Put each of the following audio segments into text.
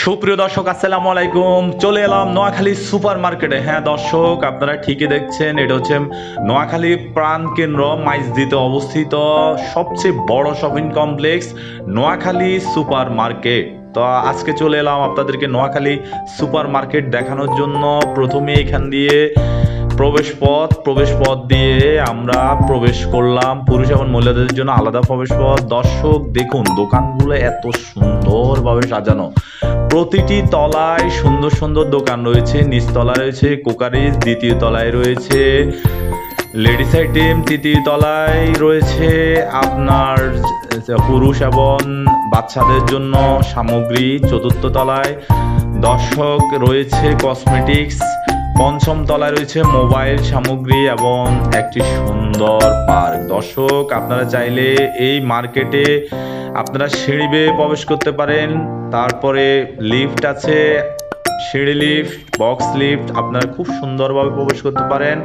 সুপ্রিয় দর্শক, আসসালামু আলাইকুম। চলে এলাম নোয়াখালী সুপার মার্কেটে। হ্যাঁ দর্শক, আপনারা ঠিকই দেখছেন, এটা হচ্ছে নোয়াখালী প্রাণ কেন্দ্র মাইজদিতে অবস্থিত সবচেয়ে বড় shopping complex Noakhali super market. তো আজকে চলে এলাম আপনাদেরকে নোয়াখালী সুপার মার্কেট দেখানোর জন্য। প্রথমে এখান দিয়ে প্রবেশ পথ দিয়ে আমরা প্রবেশ করলাম। পুরুষ এবং মহিলাদের জন্য আলাদা প্রবেশ পথ। দর্শক দেখুন, দোকানগুলো এত সুন্দরভাবে সাজানো। প্রতিটি তলায় সুন্দর সুন্দর দোকান রয়েছে। নিচতলায় রয়েছে কোকারিজ, দ্বিতীয় তলায় রয়েছে লেডিস আইটেম, তৃতীয় তলায় রয়েছে আপনার পুরুষ এবং বাচ্চাদের জন্য সামগ্রী, চতুর্থ তলায় দর্শক রয়েছে কসমেটিক্স, পঞ্চম তলায় রয়েছে মোবাইল সামগ্রী এবং একটি সুন্দর পার্ক। দর্শক, আপনারা চাইলে এই মার্কেটে আপনারা সিঁড়ি বেয়ে প্রবেশ করতে পারেন। তারপরে লিফট আছে, সিঁড়ি লিফট, বক্স লিফট, আপনারা খুব সুন্দরভাবে প্রবেশ করতে পারেন।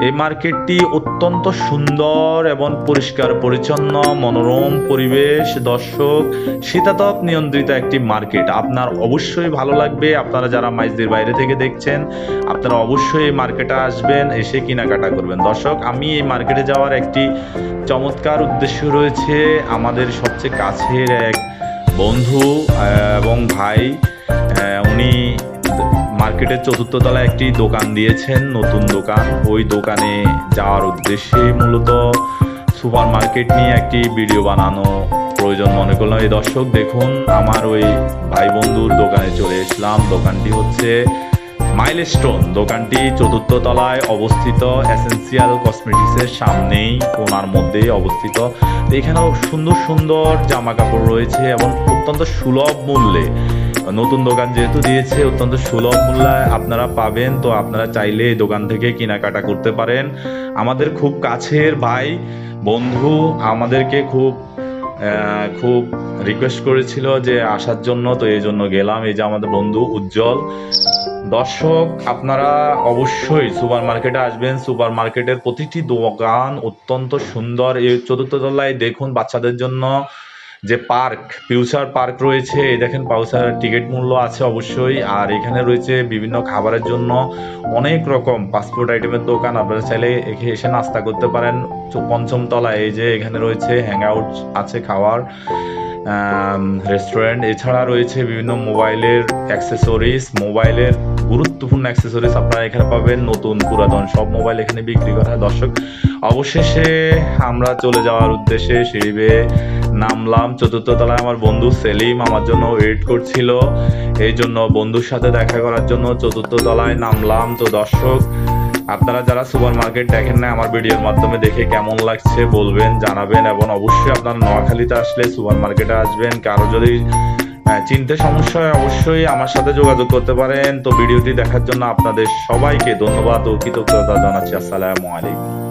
এই মার্কেটটি অত্যন্ত সুন্দর এবং পরিষ্কার পরিচ্ছন্ন, মনোরম পরিবেশ। দর্শক, শীতাতপ নিয়ন্ত্রিত একটি মার্কেট, আপনার অবশ্যই ভালো লাগবে। আপনারা যারা মাইজদির বাইরে থেকে দেখছেন, আপনারা অবশ্যই এই মার্কেটে আসবেন, এসে কেনাকাটা করবেন। দর্শক, আমি এই মার্কেটে যাওয়ার একটি চমৎকার উদ্দেশ্য রয়েছে। আমাদের সবচেয়ে কাছের এক বন্ধু এবং ভাই, উনি মার্কেটের চতুর্থ তলায় একটি দোকান দিয়েছেন, নতুন দোকান। ওই দোকানে যাওয়ার উদ্দেশ্যে মূলত সুপার মার্কেট নিয়ে একটি ভিডিও বানানো প্রয়োজন মনে করলাম। এই দর্শক দেখুন, আমার ওই ভাই বন্ধুর দোকানে চলে এসলাম। দোকানটি হচ্ছে মাইলস্টোন। দোকানটি চতুর্থ তলায় অবস্থিত, এসেন্সিয়াল কসমেটিক্সের সামনেই কোণার মধ্যেই অবস্থিত। এখানেও সুন্দর সুন্দর জামা কাপড় রয়েছে এবং অত্যন্ত সুলভ মূল্যে। নতুন দোকান যেহেতু দিয়েছে, অত্যন্ত সুলভ মূল্যে আপনারা পাবেন। তো আপনারা চাইলে এই দোকান থেকে কেনাকাটা করতে পারেন। আমাদের খুব কাছের ভাই বন্ধু আমাদেরকে খুব রিকোয়েস্ট করেছিল যে আসার জন্য, তো এই জন্য গেলাম। এই যে আমাদের বন্ধু উজ্জ্বল। দর্শক, আপনারা অবশ্যই সুপার মার্কেটে আসবেন। সুপার মার্কেটের প্রতিটি দোকান অত্যন্ত সুন্দর। এই চতুর্থ তলায় দেখুন বাচ্চাদের জন্য যে পার্ক, ফিউচার পার্ক রয়েছে। এই দেখেন, পাউচার টিকিট মূল্য আছে অবশ্যই। আর এখানে রয়েছে বিভিন্ন খাবারের জন্য অনেক রকম ফাস্টফুড আইটেমের দোকান, আপনারা চাইলে এসে নাস্তা করতে পারেন। পঞ্চম তলায় এই যে এখানে রয়েছে হ্যাং আউট আছে, খাওয়ার রেস্টুরেন্ট। এছাড়া রয়েছে বিভিন্ন মোবাইলের অ্যাক্সেসরিজ, মোবাইলের গুরুত্বপূর্ণ অ্যাক্সেসরিজ আপনারা এখানে পাবেন। নতুন পুরাতন সব মোবাইল এখানে বিক্রি করা হয়। দর্শক, অবশেষে আমরা চলে যাওয়ার উদ্দেশ্যে সিঁড়ি বেয়ে নামলাম। চতুর্থ তলায় আমার বন্ধু সেলিম আমার জন্য ওয়েট করছিল, এই জন্য বন্ধুর সাথে দেখা করার জন্য চতুর্থ তলায় নামলাম। তো দর্শক, আপনারা যারা সুপার মার্কেট দেখেন না, আমার ভিডিওর মাধ্যমে দেখে কেমন লাগছে বলবেন, জানাবেন। এবং অবশ্যই আপনারা নোয়াখালীতে আসলে সুপার মার্কেটে আসবেন। কারো যদি চিনতে সমস্যা হয় অবশ্যই আমার সাথে যোগাযোগ করতে পারেন। তো ভিডিওটি দেখার জন্য আপনাদের সবাইকে ধন্যবাদ ও কৃতজ্ঞতা জানাচ্ছি। আসসালামু আলাইকুম।